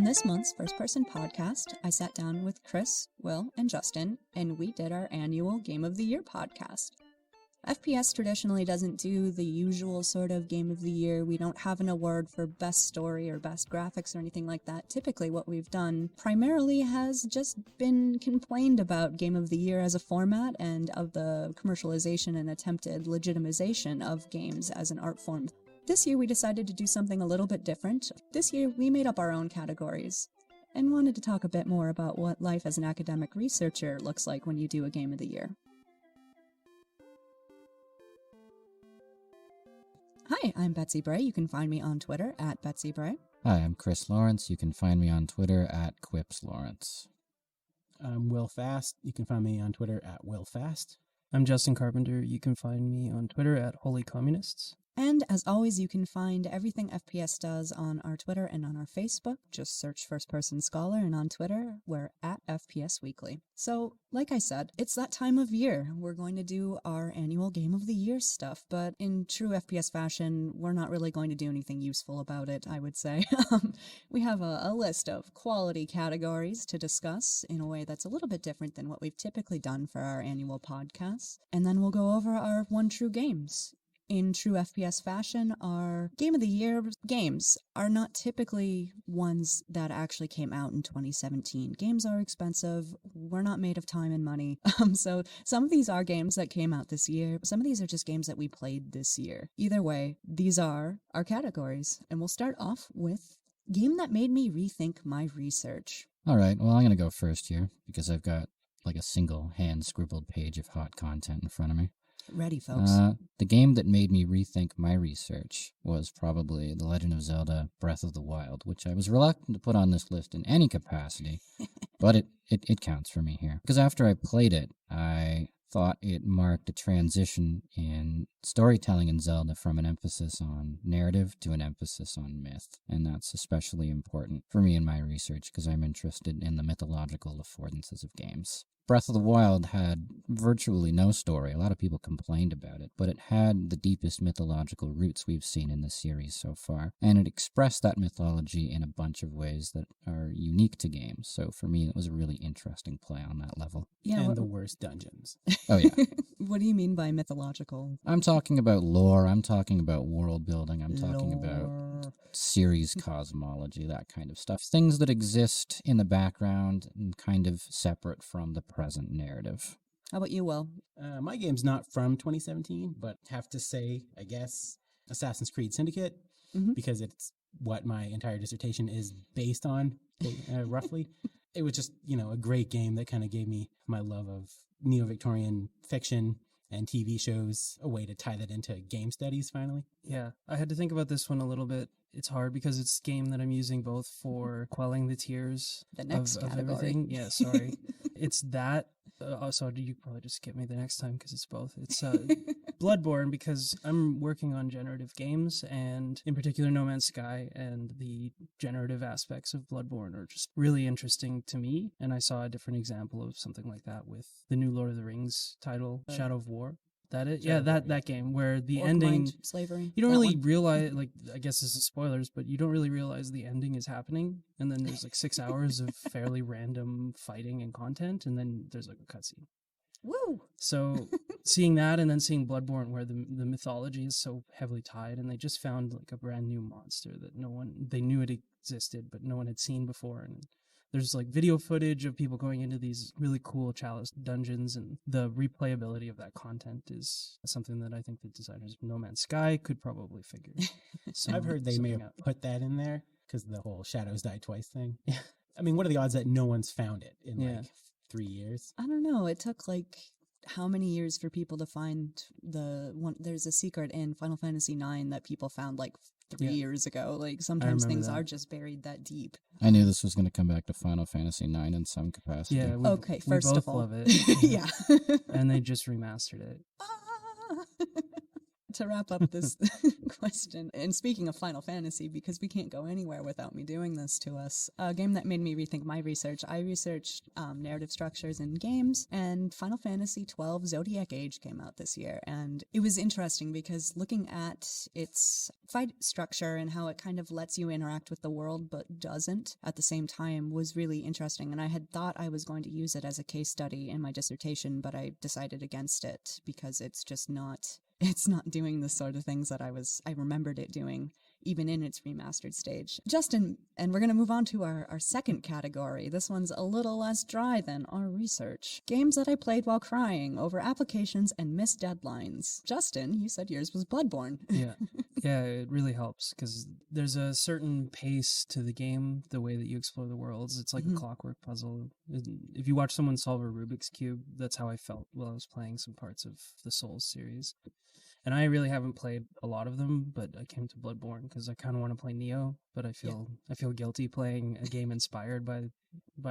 this month's First Person podcast, I sat down with Chris, Will, and Justin, and we did our annual Game of the Year podcast. FPS traditionally doesn't do the usual sort of Game of the Year. We don't have an award for best story or best graphics or anything like that. Typically what we've done primarily has just been complained about Game of the Year as a format and of the commercialization and attempted legitimization of games as an art form. This year we decided to do something a little bit different. This year we made up our own categories and wanted to talk a bit more about what life as an academic researcher looks like when you do a Game of the Year. Hi, I'm Betsy Bray. You can find me on Twitter at Betsy Bray. Hi, I'm Chris Lawrence. You can find me on Twitter at QuipsLawrence. I'm Will Fast. You can find me on Twitter at Will Fast. I'm Justin Carpenter. You can find me on Twitter at Holy Communists. And as always, you can find everything FPS does on our Twitter and on our Facebook. Just search First Person Scholar, and on Twitter, we're at FPS Weekly. So, like I said, it's that time of year. We're going to do our annual Game of the Year stuff, but in true FPS fashion, we're not really going to do anything useful about it, I would say. We have a list of quality categories to discuss in a way that's a little bit different than what we've typically done for our annual podcasts. And then we'll go over our one true games. In true FPS fashion, our Game of the Year games are not typically ones that actually came out in 2017. Games are expensive. We're not made of time and money. So some of these are games that came out this year. Some of these are just games that we played this year. Either way, these are our categories. And we'll start off with Game That Made Me Rethink My Research. All right, well, I'm going to go first here because I've got like a single hand-scribbled page of hot content in front of me. Ready, folks. The game that made me rethink my research was probably The Legend of Zelda Breath of the Wild, which I was reluctant to put on this list in any capacity, but it counts for me here. Because after I played it, I thought it marked a transition in storytelling in Zelda from an emphasis on narrative to an emphasis on myth. And that's especially important for me in my research because I'm interested in the mythological affordances of games. Breath of the Wild had virtually no story. A lot of people complained about it, but it had the deepest mythological roots we've seen in the series so far, and it expressed that mythology in a bunch of ways that are unique to games. So for me, it was a really interesting play on that level. Yeah, And the worst dungeons. Oh, yeah. What do you mean by mythological? I'm talking about lore, I'm talking about world building, I'm talking about series cosmology, that kind of stuff. Things that exist in the background and kind of separate from the present narrative. How about you, Will? My game's not from 2017, but have to say, I guess, Assassin's Creed Syndicate, because it's what my entire dissertation is based on, roughly. It was just, a great game that kind of gave me my love of neo-Victorian fiction and TV shows, a way to tie that into game studies, finally. Yeah, I had to think about this one a little bit. It's hard because it's a game that I'm using both for quelling the tears The next of category. everything. Yeah, sorry. It's that. So you probably just skip me the next time because it's both. It's Bloodborne because I'm working on generative games, and in particular No Man's Sky, and the generative aspects of Bloodborne are just really interesting to me. And I saw a different example of something like that with the new Lord of the Rings title, Shadow of War. That game where the ending, slavery. You don't really realize, I guess this is spoilers, but you don't really realize the ending is happening, and then there's 6 hours of fairly random fighting and content, and then there's a cutscene. Woo! So seeing that, and then seeing Bloodborne, where the mythology is so heavily tied, and they just found a brand new monster that they knew it existed, but no one had seen before, and there's video footage of people going into these really cool chalice dungeons, and the replayability of that content is something that I think the designers of No Man's Sky could probably figure. I've heard they may have put that in there because the whole Shadows Die Twice thing. Yeah. I mean, what are the odds that no one's found it in 3 years? I don't know. It took how many years for people to find the one? There's a secret in Final Fantasy IX that people found 3 years ago. Sometimes things are just buried that deep. I knew this was going to come back to Final Fantasy IX in some capacity. Yeah. Okay, first of all. We both love it. Yeah. And they just remastered it. to wrap up this question, and speaking of Final Fantasy, because we can't go anywhere without me doing this to us, a game that made me rethink my research. I researched narrative structures in games, and Final Fantasy XII Zodiac Age came out this year, and it was interesting because looking at its fight structure and how it kind of lets you interact with the world but doesn't at the same time was really interesting, and I had thought I was going to use it as a case study in my dissertation, but I decided against it because it's not doing the sort of things that I remembered it doing, even in its remastered stage. Justin, and we're going to move on to our second category. This one's a little less dry than our research. Games that I played while crying over applications and missed deadlines. Justin, you said yours was Bloodborne. Yeah. Yeah, it really helps because there's a certain pace to the game, the way that you explore the worlds. It's like a clockwork puzzle. If you watch someone solve a Rubik's Cube, that's how I felt while I was playing some parts of the Souls series. And I really haven't played a lot of them, but I came to Bloodborne because I kind of want to play Neo, but I feel guilty playing a game inspired by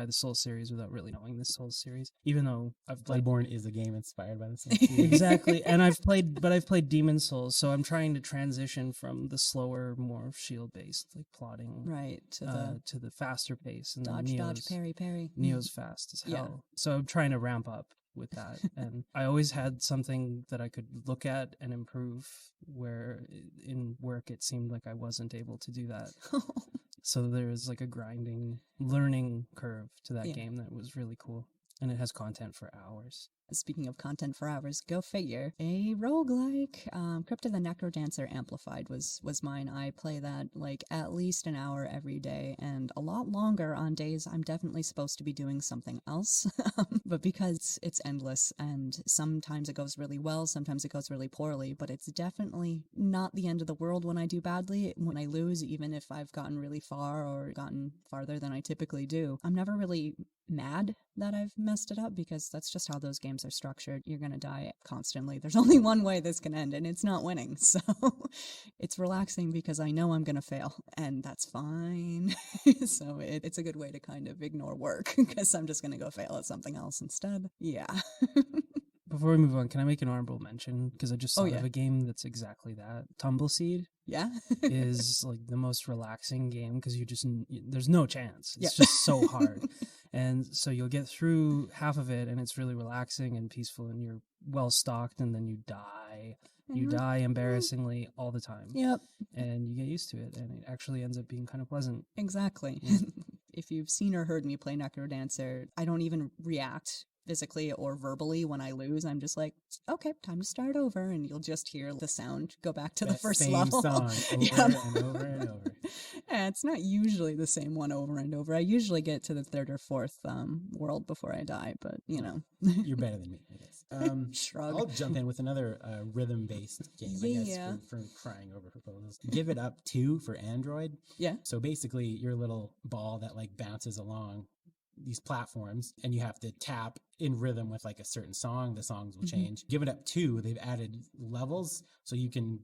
the Souls series without really knowing the Souls series. Even though I've played Bloodborne is a game inspired by the Souls series. Exactly, and I've played Demon Souls, so I'm trying to transition from the slower, more shield-based like plotting, Right, to the faster pace. And dodge, parry. Neo's fast as hell, so I'm trying to ramp up with that. And I always had something that I could look at and improve, where in work it seemed like I wasn't able to do that. So there was like a grinding learning curve to that game that was really cool. And it has content for hours. Speaking of content for hours, go figure. A roguelike, Crypt of the Necrodancer Amplified was mine. I play that like at least an hour every day, and a lot longer on days I'm definitely supposed to be doing something else. But because it's endless, and sometimes it goes really well, sometimes it goes really poorly, but it's definitely not the end of the world when I do badly. When I lose, even if I've gotten really far or gotten farther than I typically do, I'm never really mad that I've messed it up, because that's just how those games are structured. You're gonna die constantly. There's only one way this can end, and it's not winning. So it's relaxing because I know I'm gonna fail, and that's fine. So it's a good way to kind of ignore work, because I'm just gonna go fail at something else instead. Yeah. Before we move on, can I make an honorable mention? Because I just thought of a game that's exactly that. Tumbleseed. Yeah. Is like the most relaxing game because there's no chance. It's just so hard. And so you'll get through half of it and it's really relaxing and peaceful and you're well stocked, and then you die. You die embarrassingly all the time. Yep. And you get used to it, and it actually ends up being kind of pleasant. Exactly. If you've seen or heard me play Necrodancer, I don't even react physically or verbally when I lose. I'm just like, okay, time to start over, and you'll just hear the sound go back to the first same level. Song over and over and over. Yeah, it's not usually the same one over and over. I usually get to the third or fourth world before I die, but you know. You're better than me, I guess. Shrug. I'll jump in with another rhythm-based game, I guess, for crying over proposals. Give It Up 2 for Android. Yeah. So basically, your little ball that like bounces along these platforms, and you have to tap in rhythm with like a certain song. The songs will change. Give It Up 2, they've added levels, so you can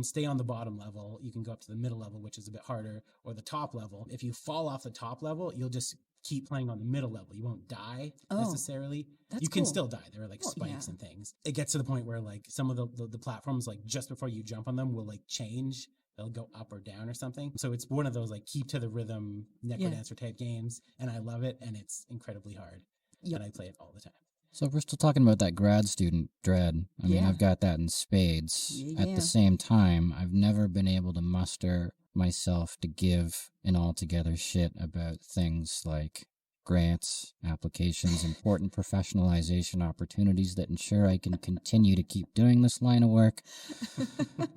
stay on the bottom level, you can go up to the middle level, which is a bit harder, or the top level. If you fall off the top level, you'll just keep playing on the middle level. You won't die necessarily. You can still die. There are like spikes and things. It gets to the point where like some of the platforms, like just before you jump on them, will like change. They'll go up or down or something. So it's one of those like keep to the rhythm Necrodancer type games, and I love it, and it's incredibly hard. And I play it all the time. So if we're still talking about that grad student dread, I mean, I've got that in spades. At the same time, I've never been able to muster myself to give an altogether shit about things like grants, applications, important professionalization opportunities that ensure I can continue to keep doing this line of work.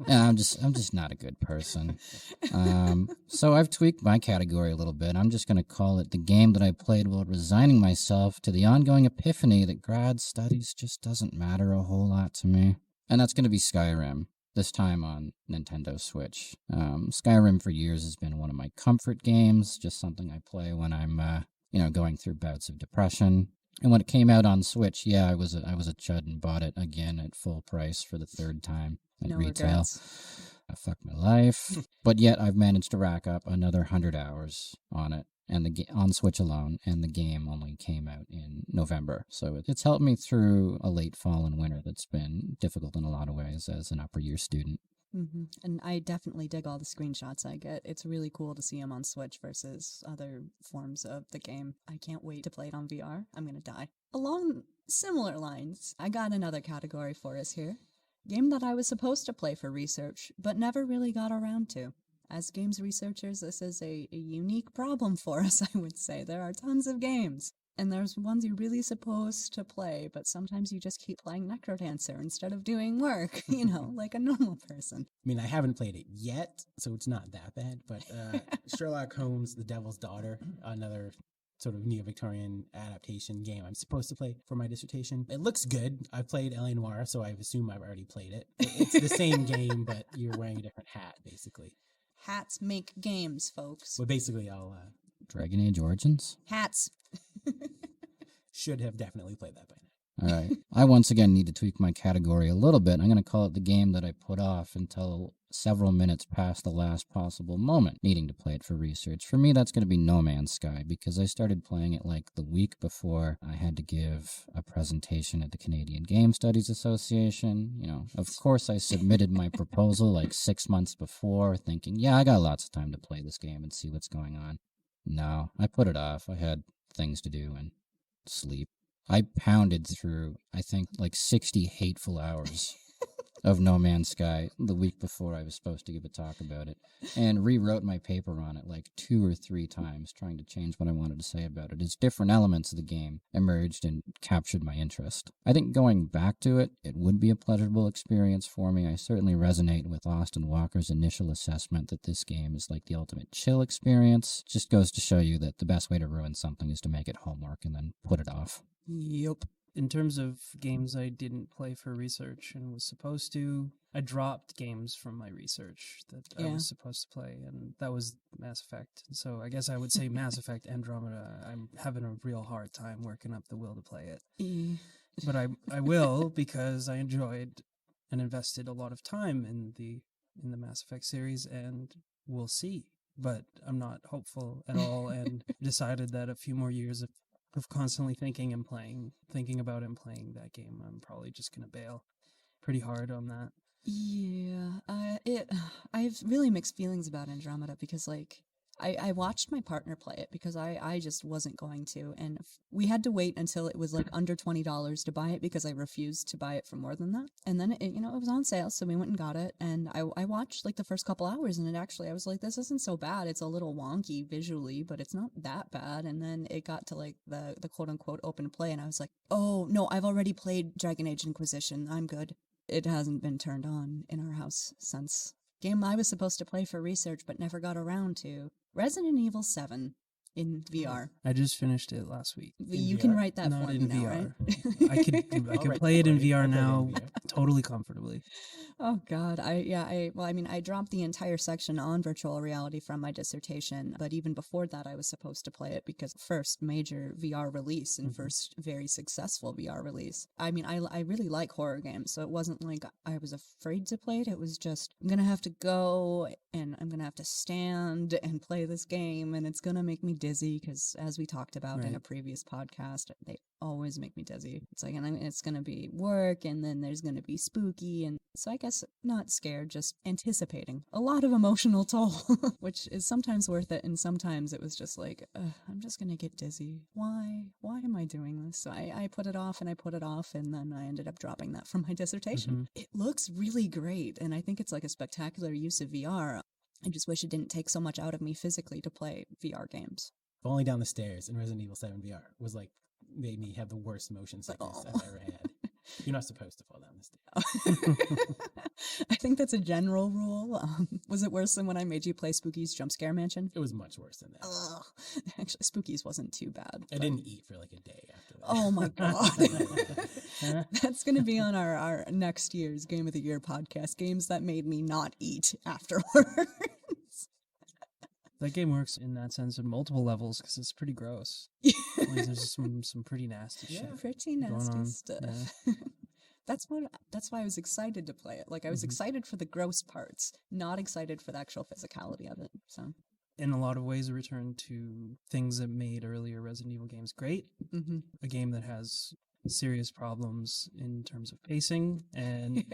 I'm just not a good person. So I've tweaked my category a little bit. I'm just going to call it the game that I played while resigning myself to the ongoing epiphany that grad studies just doesn't matter a whole lot to me. And that's going to be Skyrim. This time on Nintendo Switch. Skyrim for years has been one of my comfort games, just something I play when I'm going through bouts of depression. And when it came out on Switch, I was a chud and bought it again at full price for the third time at retail. Regrets. I fucked my life. But yet I've managed to rack up another 100 hours on it. and on Switch alone, and the game only came out in November. So it's helped me through a late fall and winter that's been difficult in a lot of ways as an upper year student. And I definitely dig all the screenshots I get. It's really cool to see them on Switch versus other forms of the game. I can't wait to play it on VR. I'm going to die. Along similar lines, I got another category for us here. Game that I was supposed to play for research, but never really got around to. As games researchers, this is a unique problem for us, I would say. There are tons of games. And there's ones you're really supposed to play, but sometimes you just keep playing Necrodancer instead of doing work, like a normal person. I mean, I haven't played it yet, so it's not that bad, but Sherlock Holmes, The Devil's Daughter, another sort of neo-Victorian adaptation game I'm supposed to play for my dissertation. It looks good. I've played L.A. Noire, so I assume I've already played it. It's the same game, but you're wearing a different hat, basically. Hats make games, folks. But basically, I'll... Dragon Age Origins? Hats. Should have definitely played that by now. All right. I once again need to tweak my category a little bit. I'm going to call it the game that I put off until several minutes past the last possible moment, needing to play it for research. For me, that's going to be No Man's Sky, because I started playing it like the week before I had to give a presentation at the Canadian Game Studies Association. Of course, I submitted my proposal like 6 months before, thinking, yeah, I got lots of time to play this game and see what's going on. No, I put it off. I had things to do and sleep. I pounded through, I think, like 60 hateful hours of No Man's Sky the week before I was supposed to give a talk about it, and rewrote my paper on it like 2 or 3 times, trying to change what I wanted to say about it as different elements of the game emerged and captured my interest. I think going back to it, it would be a pleasurable experience for me. I certainly resonate with Austin Walker's initial assessment that this game is like the ultimate chill experience. Just goes to show you that the best way to ruin something is to make it homework and then put it off. Yep. In terms of games I didn't play for research and was supposed to, I dropped games from my research that I was supposed to play, and that was Mass Effect. So I guess I would say Mass Effect Andromeda. I'm having a real hard time working up the will to play it. But I will, because I enjoyed and invested a lot of time in the Mass Effect series, and we'll see. But I'm not hopeful at all, and decided that a few more years of constantly thinking about and playing that game, I'm probably just going to bail pretty hard on that. Yeah, I have really mixed feelings about Andromeda because, I watched my partner play it because I just wasn't going to, and we had to wait until it was like under $20 to buy it because I refused to buy it for more than that. And then it was on sale, so we went and got it, and I watched like the first couple hours, and I was like, this isn't so bad. It's a little wonky visually, but it's not that bad. And then it got to like the quote unquote open play, and I was like, oh no, I've already played Dragon Age Inquisition. I'm good. It hasn't been turned on in our house since. Game I was supposed to play for research but never got around to. Resident Evil 7 in VR. I just finished it last week. You can write that Not for me in now, VR. right? I could play it in VR now totally comfortably. Oh God, I dropped the entire section on virtual reality from my dissertation, but even before that I was supposed to play it because first major VR release and first very successful VR release. I mean, I really like horror games, so it wasn't like I was afraid to play it. It was just, I'm gonna have to go and I'm gonna have to stand and play this game, and it's gonna make me dizzy because, as we talked about in a previous podcast, they always make me dizzy. It's like, and it's gonna be work, and then there's gonna be spooky, and so I guess not scared, just anticipating a lot of emotional toll, which is sometimes worth it, and sometimes it was just like, I'm just gonna get dizzy. Why am I doing this? So I put it off and I put it off, and then I ended up dropping that from my dissertation. It looks really great, and I think it's like a spectacular use of VR. I just wish it didn't take so much out of me physically to play VR games. Falling down the stairs in Resident Evil 7 VR was like, made me have the worst motion sickness I've ever had. You're not supposed to fall down the stairs. I think that's a general rule. Was it worse than when I made you play Spooky's Jump Scare Mansion? It was much worse than that. Ugh. Actually, Spooky's wasn't too bad. I didn't eat for like a day after that. Oh my God. That's going to be on our next year's Game of the Year podcast. Games that made me not eat afterwards. That game works in that sense on multiple levels because it's pretty gross. Like, there's some pretty nasty shit. Pretty nasty stuff. Yeah. That's why I was excited to play it. Like, I was excited for the gross parts, not excited for the actual physicality of it. So in a lot of ways a return to things that made earlier Resident Evil games great. Mm-hmm. A game that has serious problems in terms of pacing and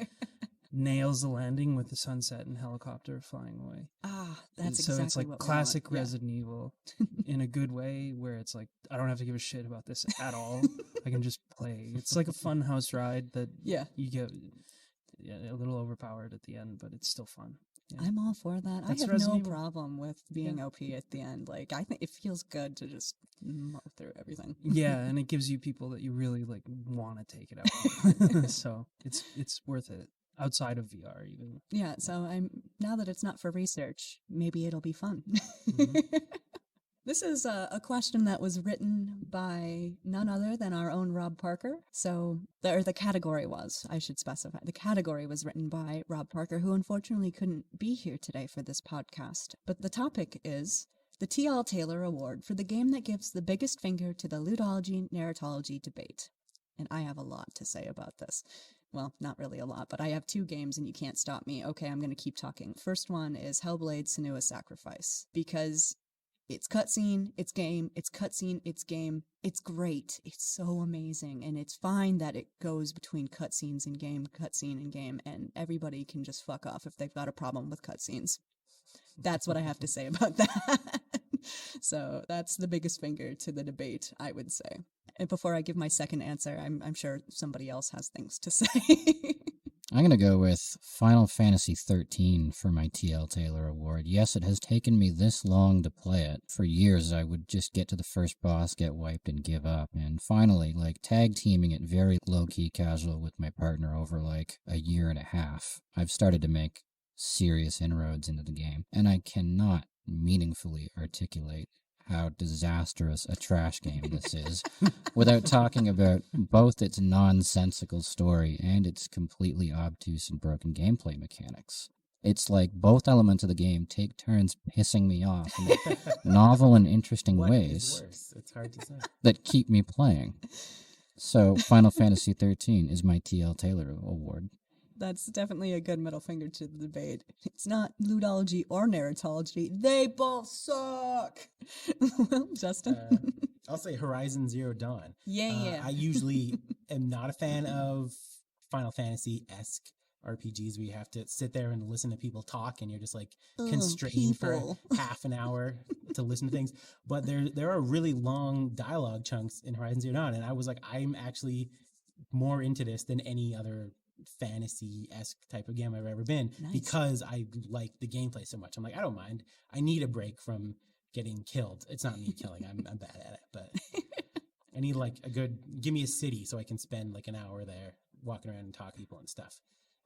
nails the landing with the sunset and helicopter flying away. That's So exactly it's like what classic we want. Resident Evil in a good way, where it's like I don't have to give a shit about this at all. I can just play. It's like a fun house ride that Yeah. you get a little overpowered at the end, but it's still fun. Yeah. I'm all for that. That's I have Resident no Evil. problem with being Yeah. OP at the end. Like, I think it feels good to just mow through everything. Yeah, and it gives you people that you really like want to take it out. So it's worth it outside of VR even. Yeah, so now that it's not for research, maybe it'll be fun. Mhm. This is a question that was written by none other than our own Rob Parker. So, the category was, I should specify, the category was written by Rob Parker, who unfortunately couldn't be here today for this podcast. But the topic is the T.L. Taylor Award for the game that gives the biggest finger to the ludology-narratology debate. And I have a lot to say about this. Well, not really a lot, but I have 2 games and you can't stop me. Okay, I'm going to keep talking. First one is Hellblade: Senua's Sacrifice, because it's cutscene, it's game, it's cutscene, it's game. It's great. It's so amazing. And it's fine that it goes between cutscenes and game, cutscene and game, and everybody can just fuck off if they've got a problem with cutscenes. That's what I have to say about that. So that's the biggest finger to the debate, I would say. And before I give my second answer, I'm sure somebody else has things to say. I'm going to go with Final Fantasy XIII for my T.L. Taylor Award. Yes, it has taken me this long to play it. For years, I would just get to the first boss, get wiped, and give up. And finally, like, tag teaming it very low-key casual with my partner over, like, a year and a half, I've started to make serious inroads into the game. And I cannot meaningfully articulate how disastrous a trash game this is without talking about both its nonsensical story and its completely obtuse and broken gameplay mechanics. It's like both elements of the game take turns pissing me off in novel and interesting What ways is worse? It's hard to say. that keep me playing. So Final Fantasy XIII is my T.L. Taylor Award. That's definitely a good middle finger to the debate. It's not ludology or narratology. They both suck. Well, Justin? I'll say Horizon Zero Dawn. Yeah. I usually am not a fan of Final Fantasy-esque RPGs where you have to sit there and listen to people talk and you're just like constrained for half an hour to listen to things. But there are really long dialogue chunks in Horizon Zero Dawn, and I was like, I'm actually more into this than any other fantasy-esque type of game I've ever been. Nice. Because I like the gameplay so much. I'm like, I don't mind. I need a break from getting killed. It's not me killing. I'm bad at it, but I need like give me a city so I can spend like an hour there walking around and talk to people and stuff.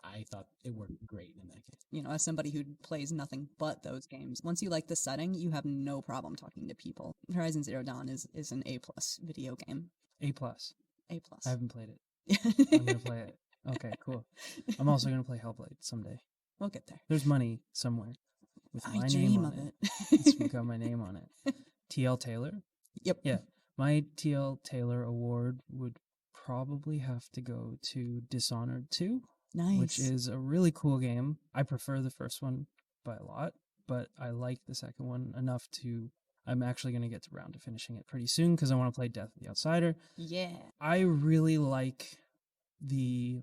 I thought it worked great in that case. You know, as somebody who plays nothing but those games, once you like the setting, you have no problem talking to people. Horizon Zero Dawn is an A+ video game. A+. A+. I haven't played it. I'm going to play it. Okay, cool. I'm also going to play Hellblade someday. We'll get there. There's money somewhere with I my dream name of on it. It's got my name on it. T.L. Taylor? Yep. Yeah. My T.L. Taylor Award would probably have to go to Dishonored 2, Nice. which is a really cool game. I prefer the first one by a lot, but I like the second one enough to... I'm actually going to get around to finishing it pretty soon because I want to play Death of the Outsider. Yeah. I really like the...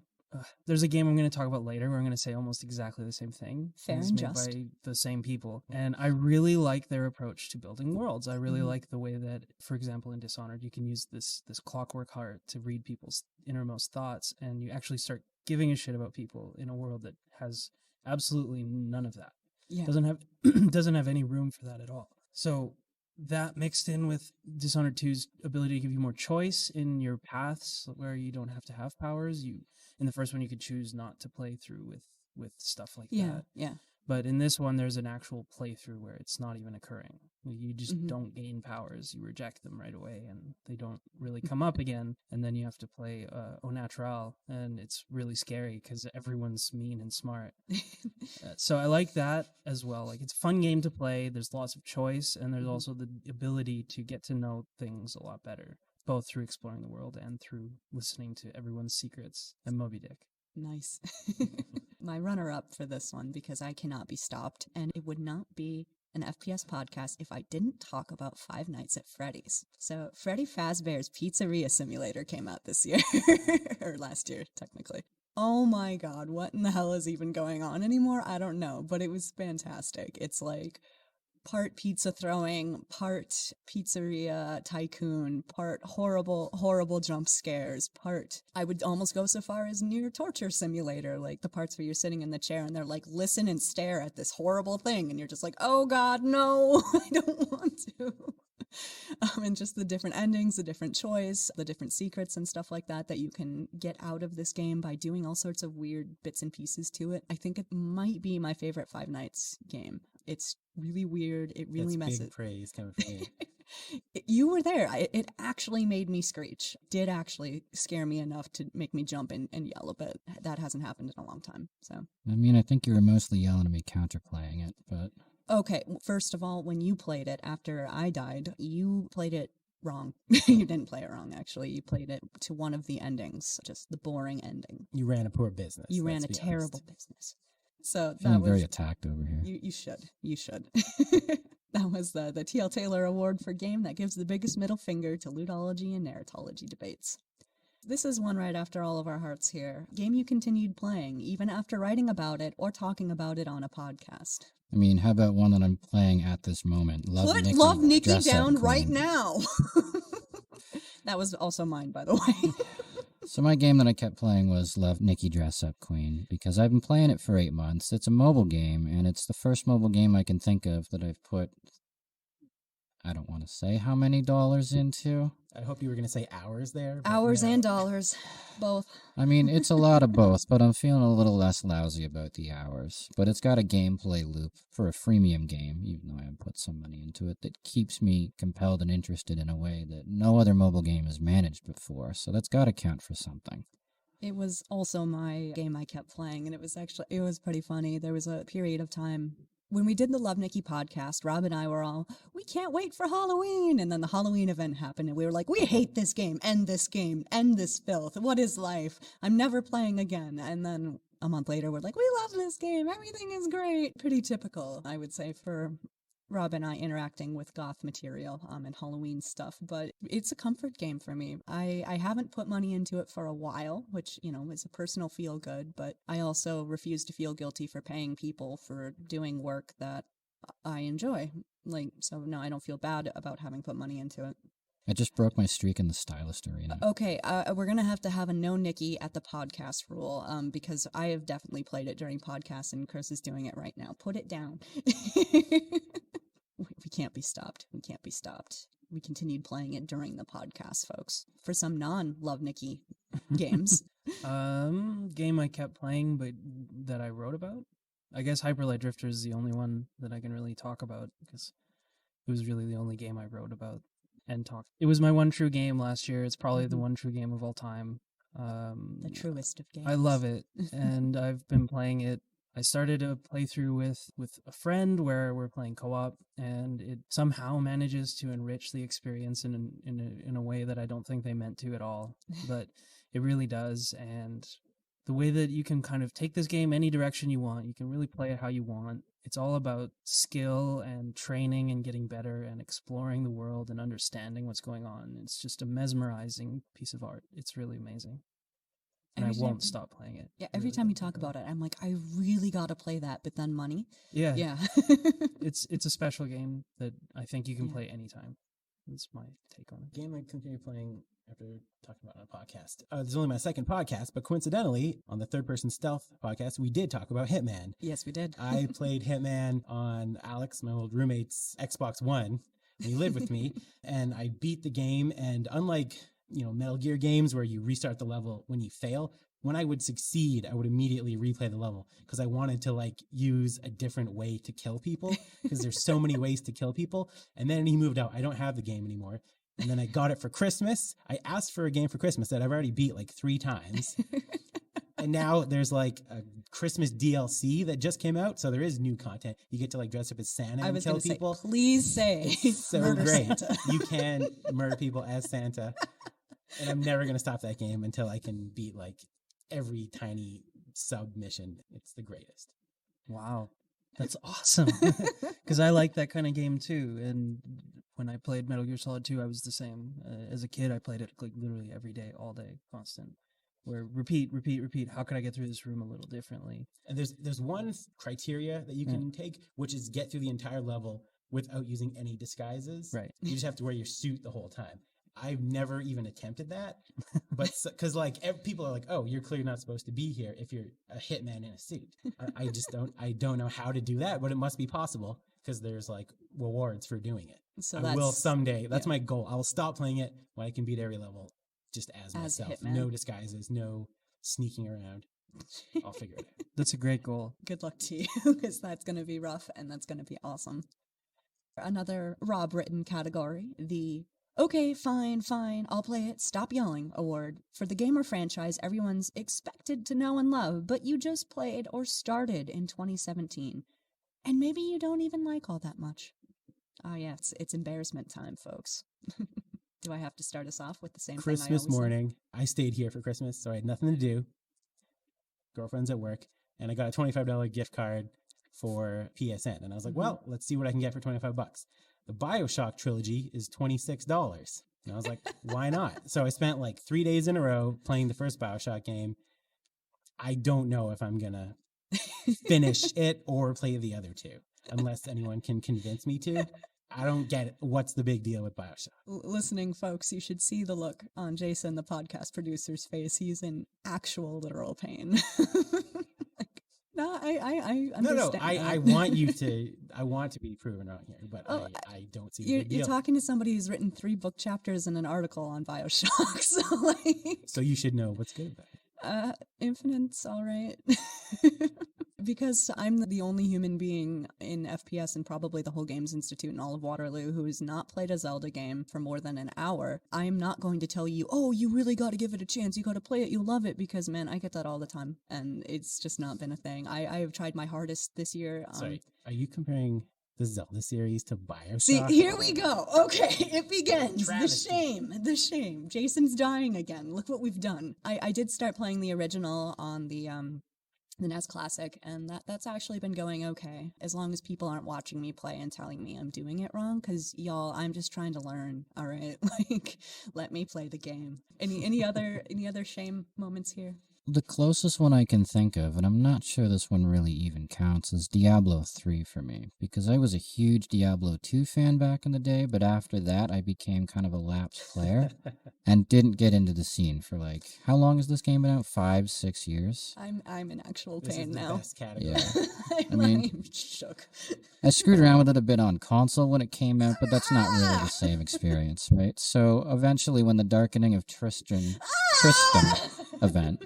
there's a game I'm going to talk about later where I'm going to say almost exactly the same thing. Fair It's and made just. by the same people. And I really like their approach to building worlds. I really Mhm. like the way that, for example, in Dishonored, you can use this clockwork heart to read people's innermost thoughts, and you actually start giving a shit about people in a world that has absolutely none of that. Yeah. Doesn't have any room for that at all. So that mixed in with Dishonored 2's ability to give you more choice in your paths where you don't have to have powers. In the first one, you could choose not to play through with stuff like Yeah. that. Yeah. But in this one, there's an actual playthrough where it's not even occurring. You just Mhm. don't gain powers. You reject them right away, and they don't really come up again. And then you have to play au natural, and it's really scary because everyone's mean and smart. So I like that as well. Like, it's a fun game to play. There's lots of choice, and there's Mhm. also the ability to get to know things a lot better, both through exploring the world and through listening to everyone's secrets and Moby Dick. Nice. My runner-up for this one, because I cannot be stopped, and it would not be an FPS podcast if I didn't talk about Five Nights at Freddy's. So Freddy Fazbear's Pizzeria Simulator came out this year, or last year, technically. Oh my god, what in the hell is even going on anymore? I don't know, but it was fantastic. It's like part pizza throwing, part pizzeria tycoon, part horrible jump scares, part, I would almost go so far as near torture simulator, like the parts where you're sitting in the chair and they're like, listen and stare at this horrible thing, and you're just like, oh god, no, I don't want to. And just the different endings, the different choice, the different secrets and stuff like that you can get out of this game by doing all sorts of weird bits and pieces to it. I think it might be my favorite Five Nights game. It's really weird. It really messes. Big praise coming from me. You were there. It actually made me screech. Did actually scare me enough to make me jump and yell a bit. That hasn't happened in a long time. So. I mean, I think you were mostly yelling at me counterplaying it, but... Okay, first of all, when you played it after I died, you played it wrong. You didn't play it wrong, actually. You played it to one of the endings, just the boring ending. You ran a poor business. You ran a terrible business. So that was very attacked over here. You should. You should. That was the T.L. Taylor Award for game that gives the biggest middle finger to ludology and narratology debates. This is one right after all of our hearts here. Game you continued playing, even after writing about it or talking about it on a podcast. I mean, how about one that I'm playing at this moment? Put Love Nikki down right now. That was also mine, by the way. So my game that I kept playing was Love Nikki Dress Up Queen, because I've been playing it for 8 months. It's a mobile game, and it's the first mobile game I can think of that I've put, I don't want to say how many dollars into. I hope you were going to say hours there. Hours and dollars, both. I mean, it's a lot of both, but I'm feeling a little less lousy about the hours. But it's got a gameplay loop for a freemium game, even though I haven't put some money into it, that keeps me compelled and interested in a way that no other mobile game has managed before. So that's got to count for something. It was also my game I kept playing, and it was pretty funny. There was a period of time when we did the Love Nikki podcast, Rob and I were all, we can't wait for Halloween. And then the Halloween event happened and we were like, we hate this game, end this filth. What is life? I'm never playing again. And then a month later, we're like, we love this game. Everything is great. Pretty typical, I would say, for Rob and I interacting with goth material and Halloween stuff, but it's a comfort game for me. I haven't put money into it for a while, which, is a personal feel good, but I also refuse to feel guilty for paying people for doing work that I enjoy. So no, I don't feel bad about having put money into it. I just broke my streak in the stylist arena. Okay, we're going to have a no Nikki at the podcast rule, because I have definitely played it during podcasts and Chris is doing it right now. Put it down. We can't be stopped. We can't be stopped. We continued playing it during the podcast, folks. For some non-Love Nikki games. Game I kept playing, but that I wrote about? I guess Hyper Light Drifter is the only one that I can really talk about, because it was really the only game I wrote about and talked. It was my one true game last year. It's probably the one true game of all time. The truest of games. I love it, and I've been playing it. I started a playthrough with a friend where we're playing co-op, and it somehow manages to enrich the experience in a way that I don't think they meant to at all, but it really does. And the way that you can kind of take this game any direction you want, you can really play it how you want. It's all about skill and training and getting better and exploring the world and understanding what's going on. It's just a mesmerizing piece of art. It's really amazing. And I won't stop playing it. Yeah, every time you talk about it, I'm like, I really gotta play that, but then money. Yeah. Yeah. It's a special game that I think you can play anytime. That's my take on it. Game I continue playing after talking about it on a podcast. This is only my second podcast, but coincidentally, on the Third Person Stealth podcast, we did talk about Hitman. Yes, we did. I played Hitman on Alex, my old roommate's Xbox One, when he lived with me, and I beat the game, and unlike Metal Gear games where you restart the level when you fail, when I would succeed, I would immediately replay the level because I wanted to use a different way to kill people because there's so many ways to kill people. And then he moved out. I don't have the game anymore. And then I got it for Christmas. I asked for a game for Christmas that I've already beat 3 times. And now there's a Christmas DLC that just came out, so there is new content. You get to dress up as Santa and kill people. Please say, it's so great. Santa. You can murder people as Santa. And I'm never going to stop that game until I can beat every tiny sub mission. It's the greatest. Wow. That's awesome. Because I like that kind of game too. And when I played Metal Gear Solid 2, I was the same. As a kid, I played it like literally every day, all day, constant. Where repeat. How could I get through this room a little differently? And there's one criteria that you can take, which is get through the entire level without using any disguises. Right. You just have to wear your suit the whole time. I've never even attempted that, but because like people are like, oh, you're clearly not supposed to be here if you're a hitman in a suit. I don't know how to do that, but it must be possible because there's like rewards for doing it. So I will someday. That's my goal. I'll stop playing it when I can beat every level just as myself. Hitman. No disguises, no sneaking around. I'll figure it out. That's a great goal. Good luck to you, because that's going to be rough and that's going to be awesome. Another Rob written category, the okay, fine, I'll play it, stop yelling award for the game or franchise everyone's expected to know and love, but you just played or started in 2017. And maybe you don't even like all that much. Oh yeah, it's embarrassment time, folks. Do I have to start us off with the same Christmas thing I always morning, I stayed here for Christmas, so I had nothing to do. Girlfriend's at work, and I got a $25 gift card for PSN. And I was like, well, let's see what I can get for $25. The BioShock trilogy is $26. And I was like, why not? So I spent like 3 days in a row playing the first BioShock game. I don't know if I'm going to finish it or play the other two, unless anyone can convince me to. I don't get it. What's the big deal with BioShock? Listening, folks, you should see the look on Jason, the podcast producer's face. He's in actual literal pain. No, I understand. I want you to. I want to be proven wrong here, but I don't see the big deal. You're talking to somebody who's written 3 book chapters and an article on BioShock, so like. So you should know what's good about it. Infinite's all right. Because I'm the only human being in FPS and probably the whole Games Institute and all of Waterloo who has not played a Zelda game for more than an hour. I'm not going to tell you, oh, you really got to give it a chance. You got to play it. You'll love it, because, man, I get that all the time. And it's just not been a thing. I have tried my hardest this year. Sorry, are you comparing the Zelda series to BioShock? See, here we go. Okay, it begins. Travesty. The shame. Jason's dying again. Look what we've done. I did start playing the original on the NES Classic, and that's actually been going okay, as long as people aren't watching me play and telling me I'm doing it wrong, because, y'all, I'm just trying to learn, all right? Like, let me play the game. Any other shame moments here? The closest one I can think of, and I'm not sure this one really even counts, is Diablo 3 for me, because I was a huge Diablo 2 fan back in the day, but after that I became kind of a lapsed player and didn't get into the scene for like, how long has this game been out? 5-6 years? I'm in actual This pain is the now. best category. Yeah. I'm shook. I screwed around with it a bit on console when it came out, but that's not really the same experience, right? So eventually when the Darkening of Tristram event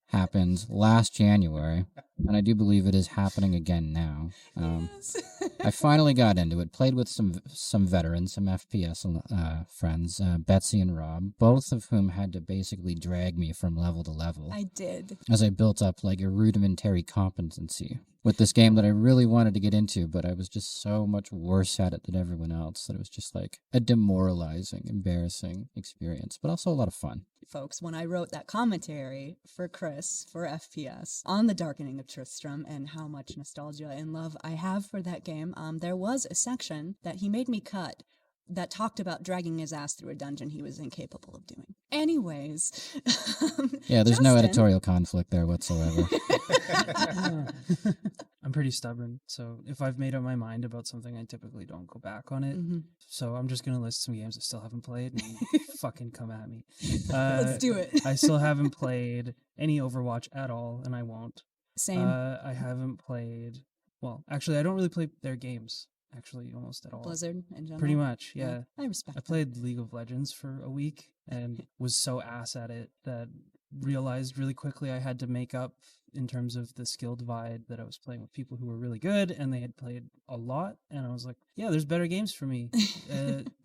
happened last January, and I do believe it is happening again now. Yes. I finally got into it, played with some veterans, some FPS friends, Betsy and Rob, both of whom had to basically drag me from level to level. I did. As I built up like a rudimentary competency with this game that I really wanted to get into, but I was just so much worse at it than everyone else that it was just like a demoralizing, embarrassing experience, but also a lot of fun. Folks, when I wrote that commentary for Chris for FPS on the Darkening of Tristram and how much nostalgia and love I have for that game, there was a section that he made me cut that talked about dragging his ass through a dungeon he was incapable of doing. Anyways. Yeah, there's no editorial conflict there whatsoever. I'm pretty stubborn, so if I've made up my mind about something, I typically don't go back on it. Mm-hmm. So I'm just going to list some games I still haven't played and fucking come at me. Let's do it. I still haven't played any Overwatch at all, and I won't. Same. I haven't played... Well, actually, I don't really play their games, actually, almost at all. Blizzard in general. Pretty much, yeah. I respect I played League of Legends for a week and was so ass at it that realized really quickly I had to make up in terms of the skill divide that I was playing with people who were really good and they had played a lot. And I was like, yeah, there's better games for me.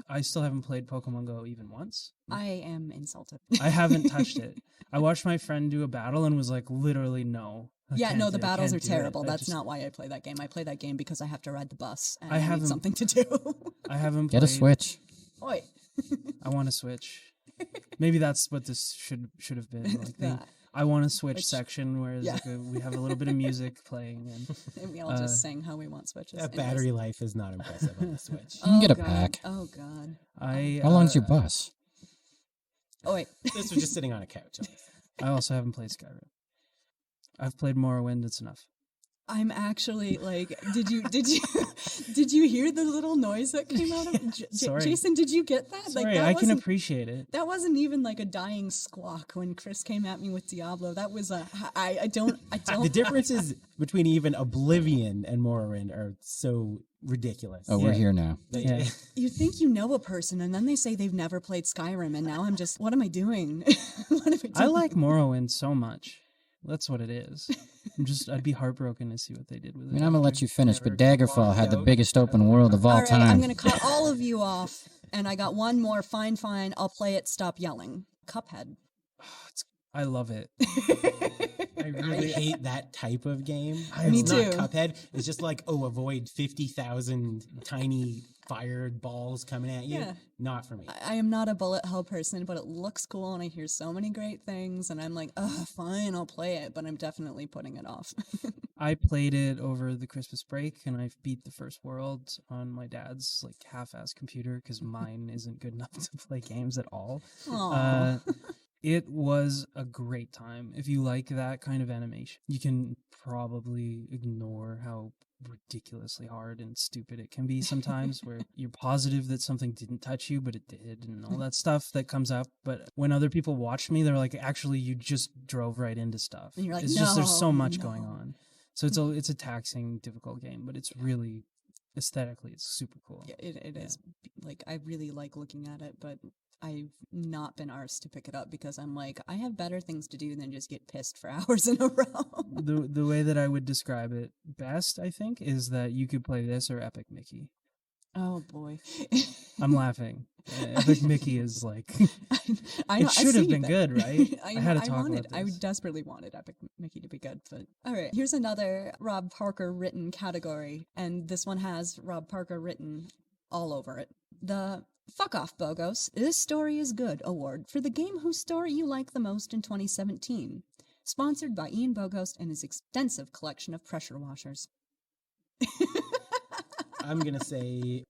I still haven't played Pokemon Go even once. I am insulted. I haven't touched it. I watched my friend do a battle and was like, literally, no. The battles are terrible. That's not why I play that game. I play that game because I have to ride the bus and I need something to do. I haven't Get a Switch. Oi. I want to Switch. Maybe that's what this should have been. Like I want a Switch Which- section where yeah. we have a little bit of music playing. And we all just sing how we want Switches. That Anyways. battery life is not impressive on the Switch. You can get a God. pack. Oh, God. How long's your bus? Oh, wait. This was just sitting on a couch. Honestly. I also haven't played Skyrim. I've played Morrowind. It's enough. I'm actually like, did you hear the little noise that came out of Sorry. Jason, did you get that? Sorry, that I can wasn't- appreciate it. That wasn't even like a dying squawk when Chris came at me with Diablo. That was I don't. The differences between even Oblivion and Morrowind are so ridiculous. Oh, we're here now. Yeah. You think you know a person, and then they say they've never played Skyrim, and now I'm just, what am I doing? What am I doing? I like Morrowind so much. That's what it is. I'd be heartbroken to see what they did with it. I mean, I'm gonna let you finish, but Never Daggerfall had the out. biggest open world of all All right, time. I'm going to cut all of you off, and I got one more. Fine, I'll play it. Stop yelling. Cuphead. I love it. I I really hate that type of game. Me It's too. not Cuphead. It's just like, avoid 50,000 tiny fired balls coming at you. Yeah. Not for me. I am not a bullet hell person, but it looks cool, and I hear so many great things, and I'm like, fine, I'll play it, but I'm definitely putting it off. I played it over the Christmas break, and I beat the first world on my dad's like half-ass computer because mine isn't good enough to play games at all. Aw. It was a great time. If you like that kind of animation, you can probably ignore how ridiculously hard and stupid it can be sometimes, where you're positive that something didn't touch you, but it did, and all that stuff that comes up. But when other people watch me, they're like, actually, you just drove right into stuff. And you're like, it's just there's so "No, much going no." on. So it's a taxing, difficult game, but it's really aesthetically, it's super cool. Yeah, it is. Like, I really like looking at it, but I've not been arsed to pick it up because I'm like, I have better things to do than just get pissed for hours in a row. The way that I would describe it best, I think, is that you could play this or Epic Mickey. Oh, boy. I'm laughing. Epic Mickey is like, I know, it should have see been that. good, right? I had to I talk wanted, about I this. desperately wanted Epic Mickey to be good, but all right. Here's another Rob Parker written category, and this one has Rob Parker written all over it. The Fuck Off Bogos, This Story is Good award for the game whose story you like the most in 2017. Sponsored by Ian Bogost and his extensive collection of pressure washers. I'm going to say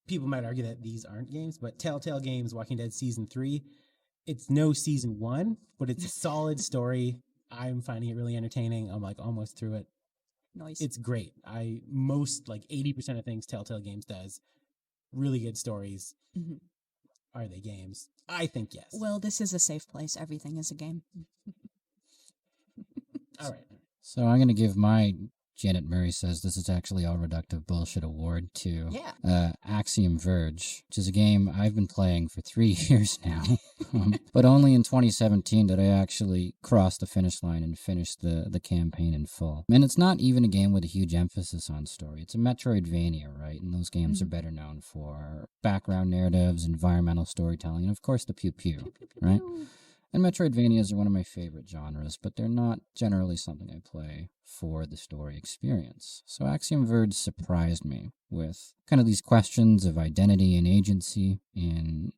people might argue that these aren't games, but Telltale Games Walking Dead Season 3, it's no Season 1, but it's a solid story. I'm finding it really entertaining. I'm like almost through it. Nice. It's great. Most like 80% of things Telltale Games does, really good stories. Mhm. Are they games? I think yes. Well, this is a safe place. Everything is a game. All right. So I'm going to give my Janet Murray says this is actually all reductive bullshit award to Yeah. Axiom Verge, which is a game I've been playing for 3 years now. But only in 2017 did I actually cross the finish line and finish the campaign in full. And it's not even a game with a huge emphasis on story. It's a Metroidvania, right? And those games are better known for background narratives, environmental storytelling, and of course the pew-pew, right? And Metroidvanias are one of my favorite genres, but they're not generally something I play for the story experience. So Axiom Verge surprised me with kind of these questions of identity and agency in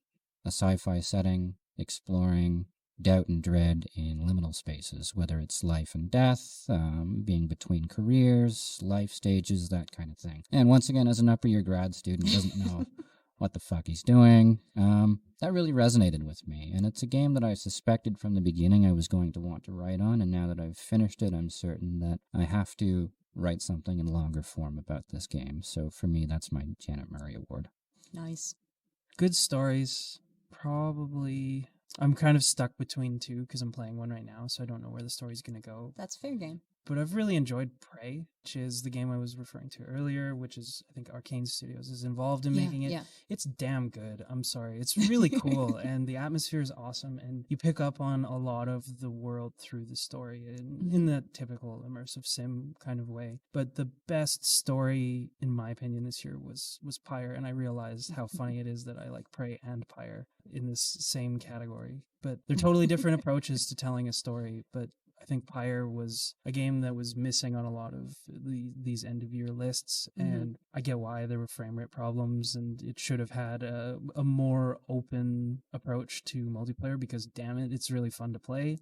a sci-fi setting, exploring doubt and dread in liminal spaces, whether it's life and death, being between careers, life stages, that kind of thing. And once again, as an upper year grad student who doesn't know what the fuck he's doing, that really resonated with me. And it's a game that I suspected from the beginning I was going to want to write on, and now that I've finished it, I'm certain that I have to write something in longer form about this game. So for me, that's my Janet Murray Award. Nice. Good stories, probably. I'm kind of stuck between two because I'm playing one right now, so I don't know where the story's going to go. That's fair game. But I've really enjoyed Prey, which is the game I was referring to earlier, which is, I think, Arcane Studios is involved in making it. Yeah. It's damn good. I'm sorry. It's really cool, and the atmosphere is awesome, and you pick up on a lot of the world through the story in that typical immersive sim kind of way. But the best story, in my opinion, this year was Pyre, and I realized how funny it is that I like Prey and Pyre in this same category. But they're totally different approaches to telling a story, but I think Pyre was a game that was missing on a lot of these end of year lists, and I get why there were frame rate problems, and it should have had a more open approach to multiplayer, because damn it, it's really fun to play,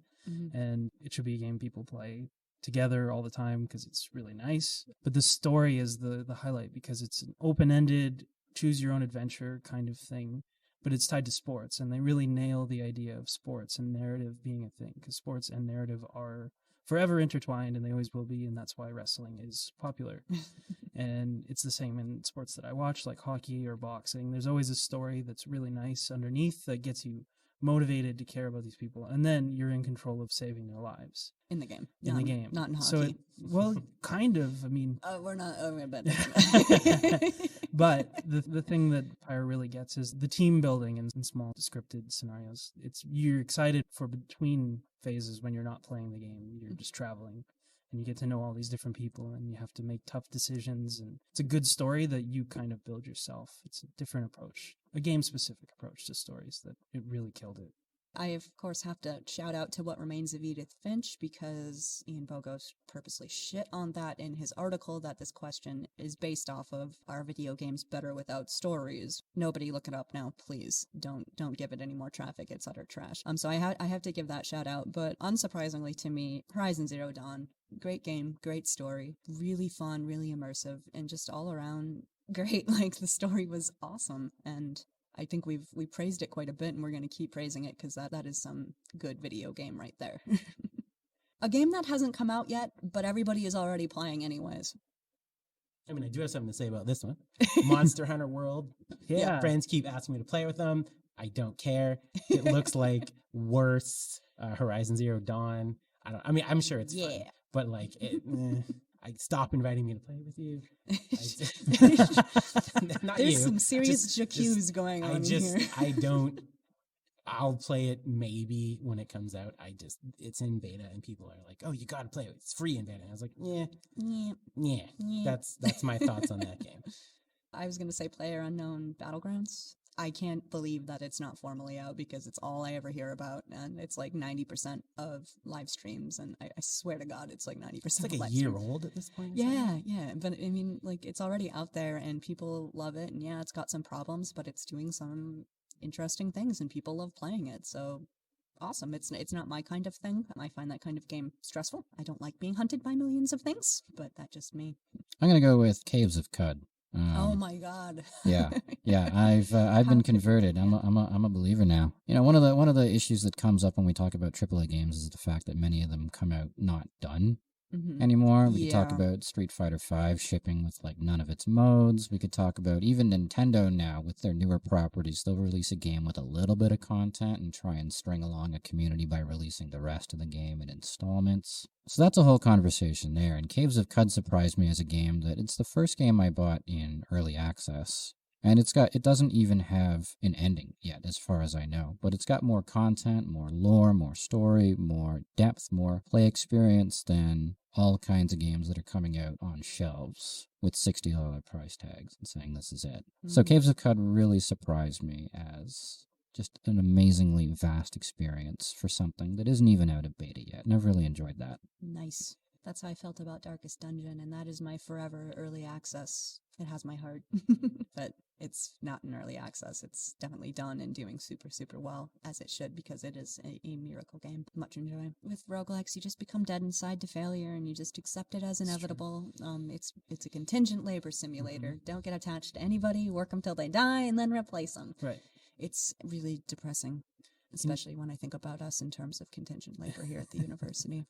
and it should be a game people play together all the time because it's really nice. But the story is the highlight, because it's an open-ended, choose your own adventure kind of thing, but it's tied to sports, and they really nail the idea of sports and narrative being a thing, because sports and narrative are forever intertwined, and they always will be, and that's why wrestling is popular. And it's the same in sports that I watch, like hockey or boxing. There's always a story that's really nice underneath that gets you motivated to care about these people, and then you're in control of saving their lives. In the game. The game. Not in hockey. So well, kind of. I mean, we're not. But but the thing that Pyre really gets is the team building in small scripted scenarios. You're excited for between phases when you're not playing the game. You're just traveling, and you get to know all these different people, and you have to make tough decisions. And it's a good story that you kind of build yourself. It's a different approach, a game-specific approach to stories that it really killed it. I, of course, have to shout out to What Remains of Edith Finch, because Ian Bogost purposely shit on that in his article that this question is based off of, are video games better without stories? Nobody look it up now, please. Don't give it any more traffic. It's utter trash. So I have to give that shout out, but unsurprisingly to me, Horizon Zero Dawn, great game, great story, really fun, really immersive, and just all around great. Like, the story was awesome, and I think we praised it quite a bit, and we're going to keep praising it, because that is some good video game right there. A game that hasn't come out yet, but everybody is already playing anyways. I mean, I do have something to say about this one. Monster Hunter World. Yeah. Friends keep asking me to play with them. I don't care. It looks like worse Horizon Zero Dawn. I'm sure it's fun, but like, stop inviting me to play with you. Not There's you. some serious jacques going on here. I'll play it maybe when it comes out. It's in beta, and people are like, "Oh, you got to play it. It's free in beta." And I was like, yeah. That's my thoughts on that game. I was going to say PlayerUnknown Battlegrounds. I can't believe that it's not formally out, because it's all I ever hear about, and it's like 90% of live streams, and I swear to God, it's like 90%. It's like of a live year streams. old at this point. Yeah, but I mean, like, it's already out there, and people love it, and yeah, it's got some problems, but it's doing some interesting things, and people love playing it, so awesome. It's not my kind of thing. I find that kind of game stressful. I don't like being hunted by millions of things, but that's just me. I'm gonna go with Caves of Cud. Oh my God. yeah. I've been converted. I'm a believer now. You know, one of the issues that comes up when we talk about AAA games is the fact that many of them come out not done anymore. We could talk about Street Fighter V shipping with like none of its modes. We could talk about even Nintendo now with their newer properties. They'll release a game with a little bit of content and try and string along a community by releasing the rest of the game in installments. So that's a whole conversation there. And Caves of Cud surprised me as a game that it's the first game I bought in early access. And it doesn't even have an ending yet, as far as I know. But it's got more content, more lore, more story, more depth, more play experience than all kinds of games that are coming out on shelves with $60 price tags and saying this is it. So Caves of Cud really surprised me as just an amazingly vast experience for something that isn't even out of beta yet. And I've really enjoyed that. Nice. That's how I felt about Darkest Dungeon, and that is my forever early access. It has my heart. But it's not in early access. It's definitely done and doing super, super well, as it should, because it is a miracle game. Much enjoy. With roguelikes, you just become dead inside to failure, and you just accept it as inevitable. It's a contingent labor simulator. Don't get attached to anybody, work them till they die, and then replace them. Right. It's really depressing, especially when I think about us in terms of contingent labor here at the university.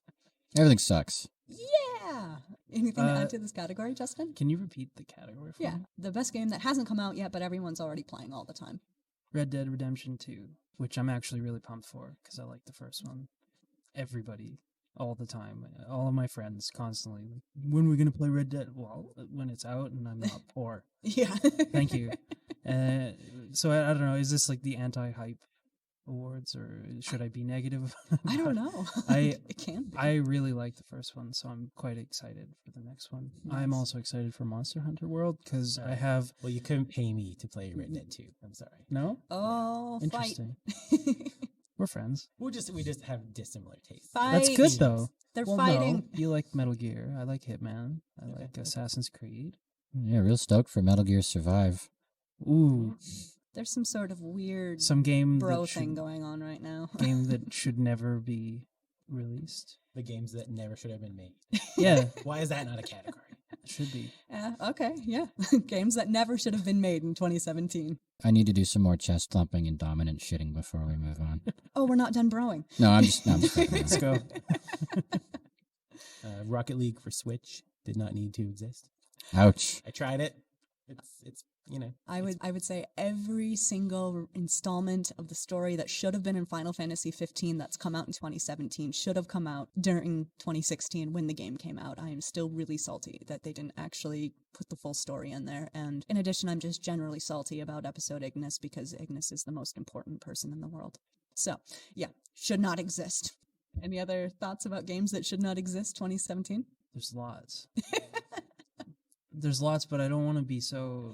Everything sucks. Yeah! Anything to add to this category, Justin? Can you repeat the category for me? The best game that hasn't come out yet, but everyone's already playing all the time. Red Dead Redemption 2, which I'm actually really pumped for, because I like the first one. Everybody, all the time, all of my friends constantly, like, when are we going to play Red Dead? Well, when it's out and I'm not poor. Yeah. Thank you. So I don't know, is this like the anti-hype awards, or should I be negative? I don't know. It can be. I really like the first one, so I'm quite excited for the next one. Nice. I'm also excited for Monster Hunter World, because I have... Well, you couldn't pay me to play Red Dead 2. I'm sorry. No? Oh, Interesting. fight. We're friends. We just have dissimilar tastes. That's Fight. good though. They're Well, fighting. no, you like Metal Gear. I like Hitman. I Okay, like okay. Assassin's Creed. Yeah, real stoked for Metal Gear Survive. Ooh, There's some sort of weird some game bro that thing should, going on right now. game that should never be released. The games that never should have been made. Yeah, Why is that not a category? it should be. Okay, yeah. Games that never should have been made in 2017. I need to do some more chest thumping and dominant shitting before we move on. Oh, we're not done broing. No, I'm just fucking Let's around. go. Rocket League for Switch did not need to exist. Ouch. I tried it. It's I would say every single installment of the story that should have been in Final Fantasy 15 that's come out in 2017 should have come out during 2016 when the game came out. I am still really salty that they didn't actually put the full story in there. And in addition, I'm just generally salty about episode Ignis because Ignis is the most important person in the world. So, yeah, should not exist. Any other thoughts about games that should not exist 2017? There's lots. There's lots, but I don't want to be so.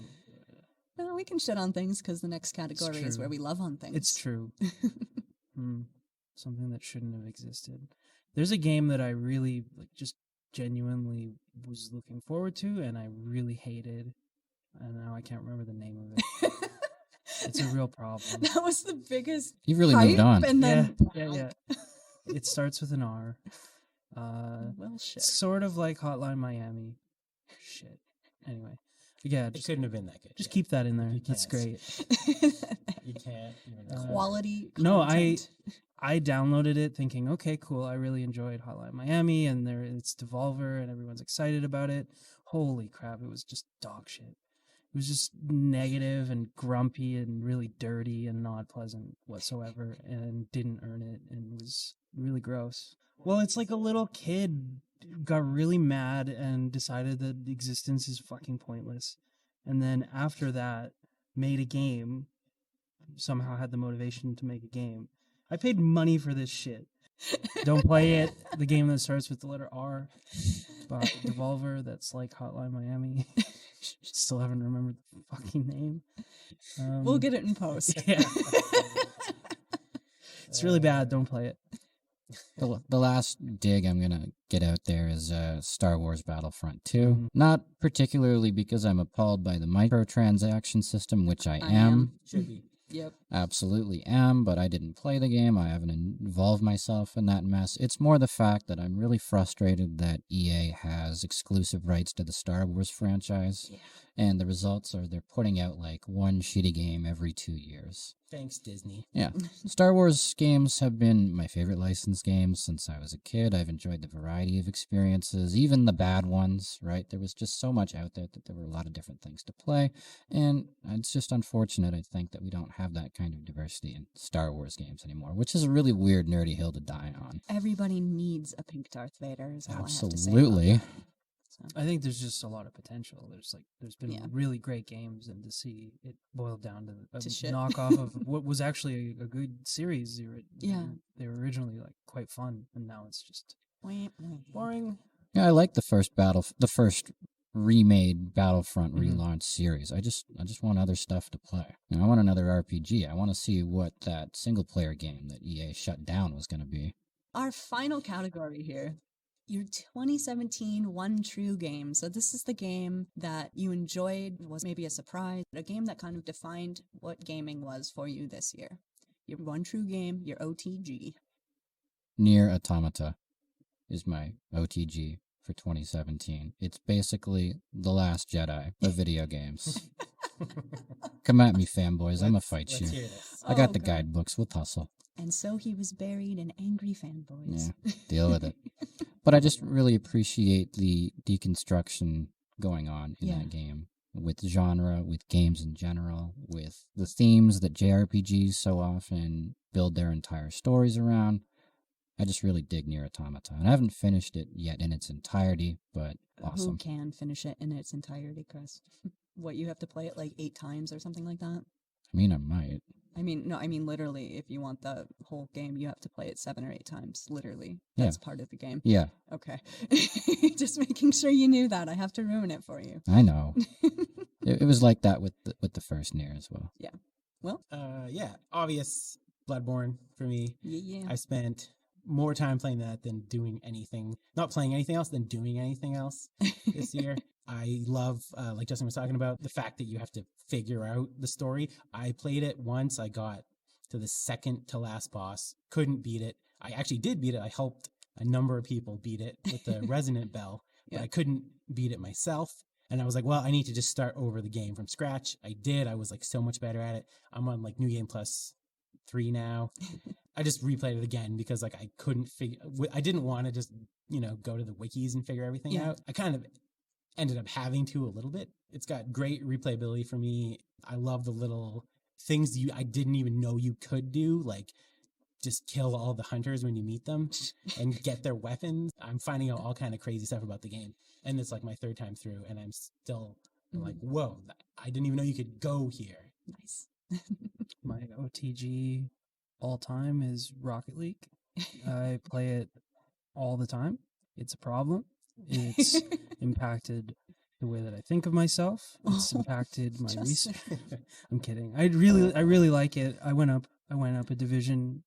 No, we can shit on things because the next category is true. where we love on things. It's true. Something that shouldn't have existed. There's a game that I really just genuinely was looking forward to, and I really hated, and now I can't remember the name of it. It's a real problem. That was the biggest You've really hype, moved on. and then Yeah. It starts with an R. well, shit. Sort of like Hotline Miami. Shit. Anyway, yeah, it just couldn't have been that good. just keep that in there. You That's can't. great. You can't even Quality. No, content. I downloaded it thinking, okay, cool. I really enjoyed Hotline Miami, and it's Devolver, and everyone's excited about it. Holy crap! It was just dog shit. It was just negative and grumpy and really dirty and not pleasant whatsoever, and didn't earn it, and was really gross. Well, it's like a little kid got really mad and decided that existence is fucking pointless, and then after that made a game. Somehow had the motivation to make a game. I paid money for this shit. Don't play it. The game that starts with the letter R by Devolver that's like Hotline Miami. Still haven't remembered the fucking name. We'll get it in post. Yeah. It's really bad. Don't play it. The last dig I'm going to get out there is Star Wars Battlefront 2. Mhm. Not particularly because I'm appalled by the microtransaction system, which I am. should be. Yep. Absolutely am, but I didn't play the game. I haven't involved myself in that mess. It's more the fact that I'm really frustrated that EA has exclusive rights to the Star Wars franchise. Yeah. And the results are they're putting out like one shitty game every 2 years. Thanks, Disney. Yeah. Star Wars games have been my favorite licensed games since I was a kid. I've enjoyed the variety of experiences, even the bad ones, right? There was just so much out there that there were a lot of different things to play. And it's just unfortunate, I think, that we don't have that kind of diversity in Star Wars games anymore, which is a really weird, nerdy hill to die on. Everybody needs a pink Darth Vader, is all I have to say. Absolutely. about that. So, I think there's just a lot of potential. There's been Yeah. really great games, and to see it boiled down to a To shit. knockoff of what was actually a good series. Yeah. They were originally like quite fun, and now it's just wah, wah. boring. Yeah, I like the first remade Battlefront Mhm. relaunch series. I just want other stuff to play. You know, I want another RPG. I want to see what that single player game that EA shut down was going to be. Our final category here. Your 2017 one true game. So this is the game that you enjoyed, was maybe a surprise, a game that kind of defined what gaming was for you this year. Your one true game, your OTG. Nier Automata is my OTG for 2017. It's basically The Last Jedi of video games. Come at me, fanboys. I'm a fight Let's you. hear this. I got Oh, the God. guidebooks. We'll tussle. And so he was buried in angry fanboys. Yeah, deal with it. But I just really appreciate the deconstruction going on in Yeah. that game. With genre, with games in general, with the themes that JRPGs so often build their entire stories around. I just really dig Nier Automata. And I haven't finished it yet in its entirety, but Who awesome. can finish it in its entirety, Chris? What, you have to play it like 8 times or something like that? I mean, I might. I mean, literally, if you want the whole game, you have to play it 7 or 8 times, literally. Yeah. That's part of the game. Yeah, Okay. Just making sure you knew that. I have to ruin it for you. I know. It was like that with the first Nier as well. Well, Yeah, obvious Bloodborne for me. Yeah. I spent more time playing that than doing anything, not playing anything else than doing anything else this year. I love, like Justin was talking about, the fact that you have to figure out the story. I played it once. I got to the second to last boss, couldn't beat it. I actually did beat it. I helped a number of people beat it with the resonant bell, but I couldn't beat it myself. And I was like, well, I need to just start over the game from scratch. I did. I was like so much better at it. I'm on like New Game Plus 3 now. I just replayed it again because like I couldn't figure, I didn't want to just, go to the wikis and figure everything out. I kind of ended up having to a little bit. It's got great replayability for me. I love the little things I didn't even know you could do, like just kill all the hunters when you meet them and get their weapons. I'm finding out all kind of crazy stuff about the game. And it's like my third time through and I'm still like, whoa, I didn't even know you could go here. Nice. My OTG all time is Rocket League. I play it all the time. It's a problem. It's impacted the way that I think of myself. It's impacted my research. I'm kidding. I really like it. I went up a division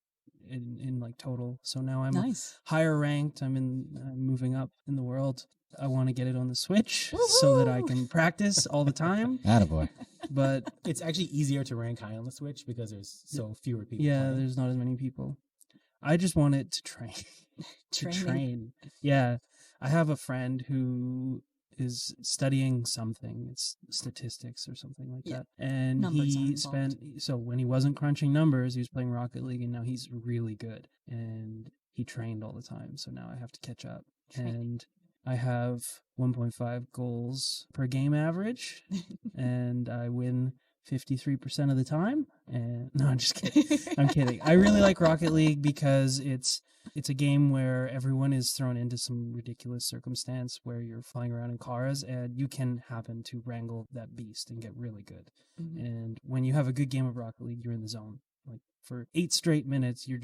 in like total. So now I'm higher ranked. I'm moving up in the world. I want to get it on the Switch so that I can practice all the time. Attaboy. But it's actually easier to rank high on the Switch because there's so fewer people. Yeah, playing. there's not as many people. I just want it to train. Train. Yeah. I have a friend who is studying something. It's statistics or something like that. And numbers so when he wasn't crunching numbers, he was playing Rocket League, and now he's really good. And he trained all the time. So now I have to catch up. And I have 1.5 goals per game average, and I win 53% of the time. And no, I'm just kidding. I'm kidding. I really like Rocket League because it's a game where everyone is thrown into some ridiculous circumstance where you're flying around in cars and you can happen to wrangle that beast and get really good. And when you have a good game of Rocket League, you're in the zone. Like for 8 straight minutes, you're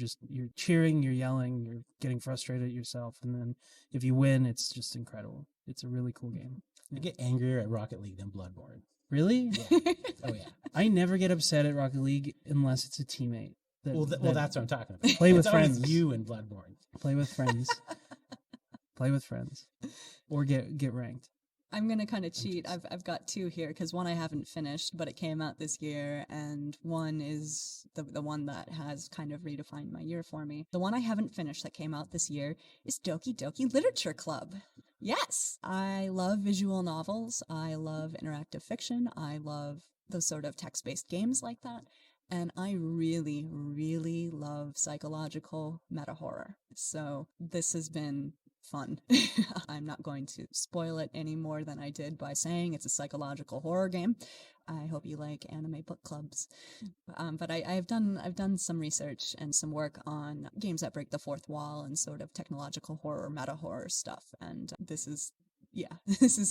cheering, you're yelling, you're getting frustrated at yourself. And then if you win, it's just incredible. It's a really cool game. I get angrier at Rocket League than Bloodborne. Really? Yeah. Oh, yeah. I never get upset at Rocket League unless it's a teammate. Well, that's what I'm talking about. Play with it's friends. Always you and Bloodborne. Play with friends. Play with friends. Or get ranked. I'm going to kind of cheat. I've got 2 here because one I haven't finished, but it came out this year, and one is the one that has kind of redefined my year for me. The one I haven't finished that came out this year is Doki Doki Literature Club. Yes! I love visual novels. I love interactive fiction. I love those sort of text-based games like that. And I really, really love psychological meta-horror. So this has been fun. I'm not going to spoil it any more than I did by saying it's a psychological horror game. I hope you like anime book clubs. But I've done some research and some work on games that break the fourth wall and sort of technological horror, meta-horror stuff. And this is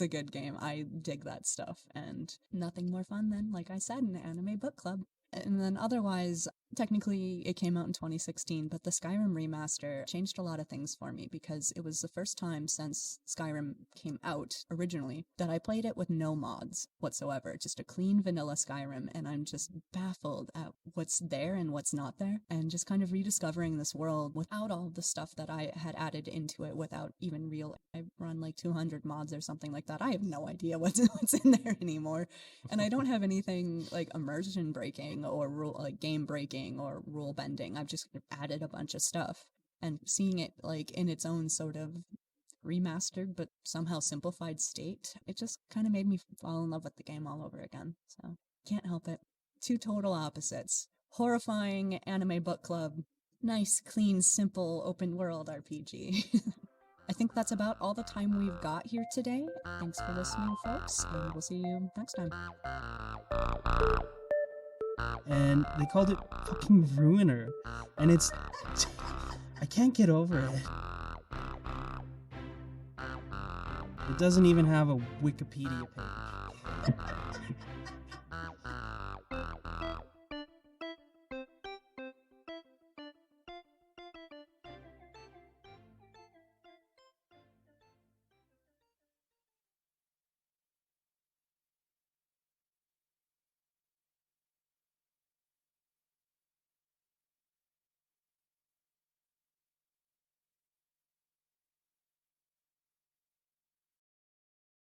a good game. I dig that stuff. And nothing more fun than, like I said, an anime book club. And then otherwise, technically it came out in 2016, but the Skyrim remaster changed a lot of things for me because it was the first time since Skyrim came out originally that I played it with no mods whatsoever, just a clean vanilla Skyrim, and I'm just baffled at what's there and what's not there, and just kind of rediscovering this world without all the stuff that I had added into it without even I run like 200 mods or something like that. I have no idea what's in there anymore, and I don't have anything like immersion breaking or game breaking or rule bending. I've just added a bunch of stuff, and seeing it like in its own sort of remastered but somehow simplified state, it just kind of made me fall in love with the game all over again. So can't help it. 2 total opposites. Horrifying anime book club. Nice, clean, simple, open world RPG. I think that's about all the time we've got here today. Thanks for listening, folks, and we'll see you next time. And they called it fucking Ruiner. And I can't get over it. It doesn't even have a Wikipedia page.